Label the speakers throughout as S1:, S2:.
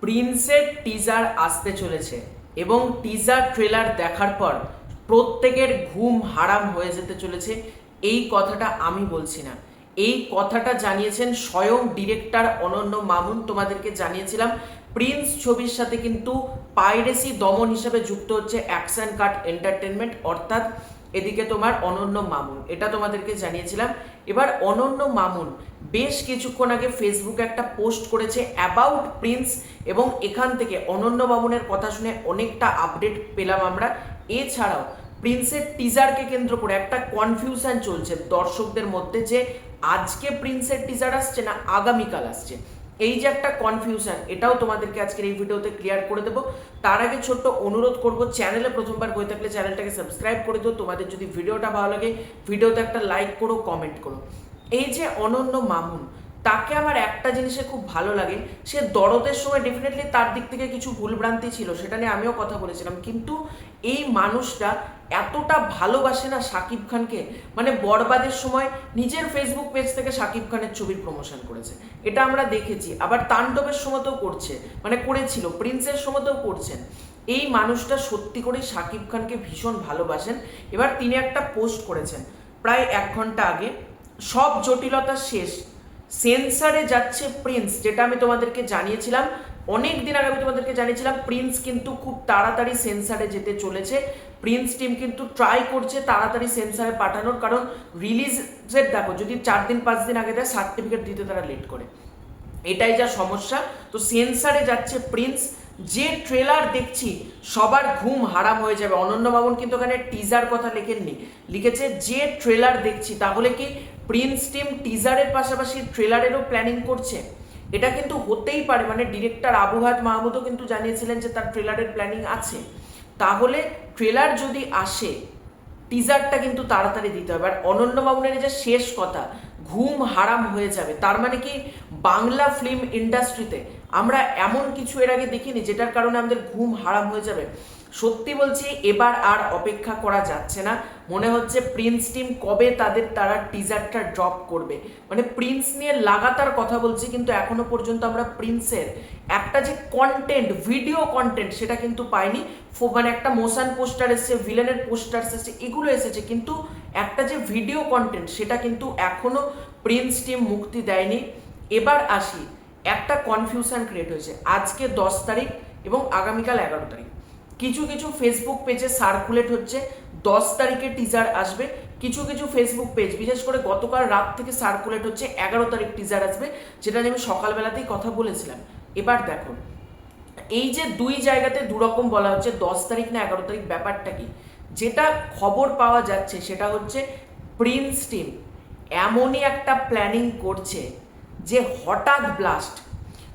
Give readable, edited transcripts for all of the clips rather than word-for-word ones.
S1: প্রিন্সের teaser আসতে চলেছে এবং টিজার ট্রেলার দেখার পর প্রত্যেকের ঘুম হারাম হয়ে যেতে চলেছে। এই কথাটা আমি বলছি না, এই কথাটা জানিয়েছেন স্বয়ং ডিরেক্টর অনন্য মামুন। তোমাদেরকে জানিয়েছিলাম প্রিন্স ছবির সাথে কিন্তু পাইরেসি দমন হিসেবে যুক্ত হচ্ছে অ্যাকশন কাট এন্টারটেনমেন্ট, অর্থাৎ এদিকে তোমার অনন্য মামুন, এটা তোমাদেরকে জানিয়েছিলাম। এবার অনন্য মামুন বেশ কিছুক্ষণ আগে ফেসবুকে একটা পোস্ট করেছে অ্যাবাউট প্রিন্স, এবং এখান থেকে অনন্য মামুনের কথা শুনে অনেকটা আপডেট পেলাম আমরা। এছাড়াও প্রিন্সের টিজারকে কেন্দ্র করে একটা কনফিউশন চলছে দর্শকদের মধ্যে যে আজকে প্রিন্সের টিজার আসছে না আগামীকাল আসছে। এই যে একটা কনফিউশন, এটাও তোমাদেরকে আজকের এই ভিডিওতে ক্লিয়ার করে দেবো। তার আগে ছোট্ট অনুরোধ করব, চ্যানেলে প্রথমবার হয়ে থাকলে চ্যানেলটাকে সাবস্ক্রাইব করে দিও। তোমাদের যদি ভিডিওটা ভালো লাগে ভিডিওতে একটা লাইক করো, কমেন্ট করো। এই যে অনন্য মামুন, তাকে আমার একটা জিনিসে খুব ভালো লাগে, সে দরদের সময় ডেফিনেটলি তার দিক থেকে কিছু ভুলভ্রান্তি ছিল, সেটা নিয়ে আমিও কথা বলেছিলাম, কিন্তু এই মানুষটা এতটা ভালোবাসে না শাকিব খানকে, মানে বরবাদের সময় নিজের ফেসবুক পেজ থেকে শাকিব খানের ছবির প্রমোশন করেছে, এটা আমরা দেখেছি। আবার তাণ্ডবের সময়তেও করছে, মানে করেছিল, প্রিন্সের সময়তেও করছেন। এই মানুষটা সত্যি করেই শাকিব খানকে ভীষণ ভালোবাসেন। এবার তিনি একটা পোস্ট করেছেন প্রায় 1 ঘন্টা আগে, সব জটিলতা শেষ, সেন্সারে যাচ্ছে প্রিন্স, যেটা আমি তোমাদেরকে জানিয়েছিলাম অনেক দিন আগে। আমি তোমাদেরকে জানিয়েছিলাম প্রিন্স কিন্তু খুব তাড়াতাড়ি সেন্সারে যেতে চলেছে। প্রিন্স টিম কিন্তু ট্রাই করছে তাড়াতাড়ি সেন্সারে পাঠানোর, কারণ রিলিজের দেখো যদি 4 দিন 5 দিন আগে দেয় সার্টিফিকেট দিতে তারা লেট করে, এটাই যা সমস্যা। তো সেন্সারে যাচ্ছে প্রিন্স, যে ট্রেলার দেখছি সবার ঘুম হারাম হয়ে যাবে। অনন্য মামুন কিন্তু ওখানে টিজার কথা লেখেননি, লিখেছে যে ট্রেলার দেখছি। তাহলে কি প্রিন্স টিম টিজারের পাশাপাশি ট্রেলারেরও প্ল্যানিং করছে? এটা কিন্তু হতেই পারে, মানে ডিরেক্টর আবু হায়াত মাহমুদও কিন্তু জানিয়েছিলেন যে তার ট্রেলারের প্ল্যানিং আছে। তাহলে ট্রেলার যদি আসে, টিজারটা কিন্তু তাড়াতাড়ি দিতে হবে। আর অনন্য মামুনের যে শেষ কথা, ঘুম হারাম হয়ে যাবে, তার মানে কি বাংলা ফিল্ম ইন্ডাস্ট্রিতে আমরা এমন কিছু এর আগে দেখিনি যেটার কারণে আমাদের ঘুম হারাম হয়ে যাবে। সত্যি বলছি এবার আর অপেক্ষা করা যাচ্ছে না। মনে হচ্ছে প্রিন্স টিম কবে তারা টিজারটা ড্রপ করবে। মানে প্রিন্স নিয়ে লাগাতার কথা বলছি, কিন্তু এখনো পর্যন্ত আমরা প্রিন্সের একটা যে কন্টেন্ট, ভিডিও কন্টেন্ট, সেটা কিন্তু পাইনি। মানে একটা মোশন পোস্টার এসেছে, ভিলেনের পোস্টার এসেছে, এগুলো এসেছে, কিন্তু একটা যে ভিডিও কন্টেন্ট সেটা কিন্তু এখনো প্রিন্স টিম মুক্তি দেয়নি। এবার আসি, একটা কনফিউশন ক্রিয়েট হয়েছে আজকে 10 তারিখ এবং আগামীকাল 11 তারিখ। কিছু কিছু ফেসবুক পেজে সার্কুলেট হচ্ছে 10 তারিখে টিজার আসবে, কিছু কিছু ফেসবুক পেজ বিশেষ করে গতকাল রাত থেকে সার্কুলেট হচ্ছে 11 তারিখ টিজার আসবে, যেটা আমি সকালবেলাতেই কথা বলেছিলাম। এবার দেখো, এই যে দুই জায়গাতে দুরকম বলা হচ্ছে 10 তারিখ না 11 তারিখ, ব্যাপারটা কি? যেটা খবর পাওয়া যাচ্ছে সেটা হচ্ছে প্রিন্স টিম এমনই একটা প্ল্যানিং করছে যে হঠাৎ ব্লাস্ট,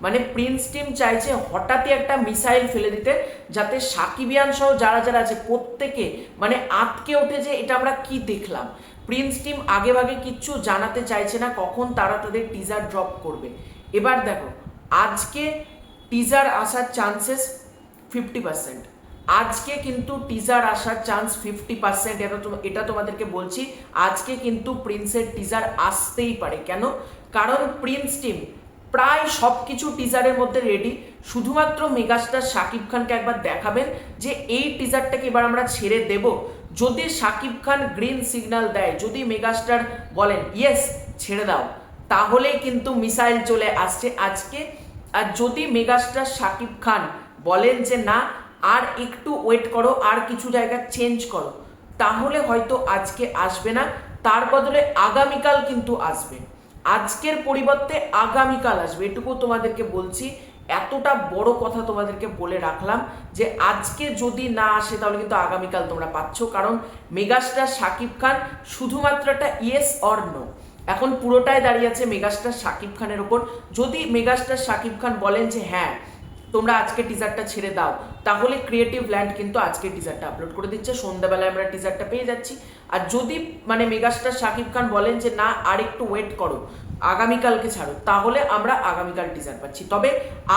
S1: মানে প্রিন্স টিম চাইছে হঠাৎই একটা মিসাইল ফেলে দিতে, যাতে সাকিবিয়ান সহ যারা যারা আছে প্রত্যেকে মানে আটকে ওঠে যে এটা আমরা কি দেখলাম। প্রিন্স টিম আগে ভাগে কিচ্ছু জানাতে চাইছে না কখন তারা তাদের টিজার ড্রপ করবে। এবার দেখো, আজকে টিজার আসার চান্সেস 50%, আজকে কিন্তু টিজার আসার চান্স 50%। এটা তোমাদেরকে বলছি, আজকে কিন্তু প্রিন্সের টিজার আসতেই পারে। কেন? কারণ প্রিন্স টিম প্রায় সব কিছু টিজারের মধ্যে রেডি, শুধুমাত্র মেগাস্টার শাকিব খানকে একবার দেখাবেন যে এই টিজারটাকে এবার আমরা ছেড়ে দেব। যদি শাকিব খান গ্রিন সিগন্যাল দেয়, যদি মেগাস্টার বলেন ইয়েস ছেড়ে দাও, তাহলেই কিন্তু মিসাইল চলে আসছে আজকে। আর যদি মেগাস্টার শাকিব খান বলেন যে না আর একটু ওয়েট করো, আর কিছু জায়গা চেঞ্জ করো, তাহলে হয়তো আজকে আসবে না, তার বদলে আগামীকাল কিন্তু আসবে। আজকের পরিবর্তে আগামীকাল আসবে, এটুকু তোমাদেরকে বলছি। এতটা বড় কথা তোমাদেরকে বলে রাখলাম যে আজকে যদি না আসে তাহলে কিন্তু আগামীকাল তোমরা পাচ্ছ, কারণ মেগাস্টার শাকিব খান শুধুমাত্র একটা ইয়েস অর নো, এখন পুরোটাই দাঁড়িয়ে আছে মেগাস্টার শাকিব খানের ওপর। যদি মেগাস্টার শাকিব খান বলেন যে হ্যাঁ তোমরা আজকে টিজারটা ছেড়ে দাও, তাহলে ক্রিয়েটিভ ল্যান্ড কিন্তু আজকে টিজারটা আপলোড করে দিচ্ছে, সন্ধ্যাবেলায় আমরা টিজারটা পেয়ে যাচ্ছি। আর যদি মানে মেগাস্টার শাকিব খান বলেন যে না আর একটু ওয়েট করো, আগামীকালকে ছাড়ো, তাহলে আমরা আগামীকাল টিজার পাচ্ছি। তবে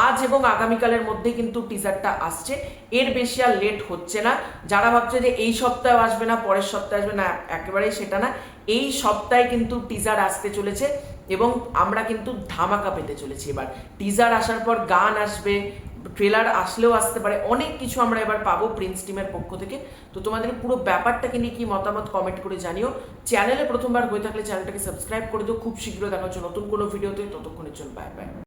S1: আজ এবং আগামীকালের মধ্যে কিন্তু টিজারটা আসছে, এর বেশি আর লেট হচ্ছে না। যারা ভাবছে যে এই সপ্তাহে আসবে না পরের সপ্তাহে আসবে না, একেবারেই সেটা না, এই সপ্তাহে কিন্তু টিজার আসতে চলেছে এবং আমরা কিন্তু ধামাকা পেতে চলেছি। এবার টিজার আসার পর গান আসবে, ট্রেলার আসলেও আসতে পারে, অনেক কিছু আমরা এবার পাবো প্রিন্স টিমের পক্ষ থেকে। তো তোমাদের পুরো ব্যাপারটাকে নিয়ে কি মতামত কমেন্ট করে জানিও। চ্যানেলে প্রথমবার হয়ে থাকলে চ্যানেলটাকে সাবস্ক্রাইব করে দিও। খুব শীঘ্রই দেখা হচ্ছে নতুন কোনো ভিডিওতে, ততক্ষণের জন্য বাই বাই।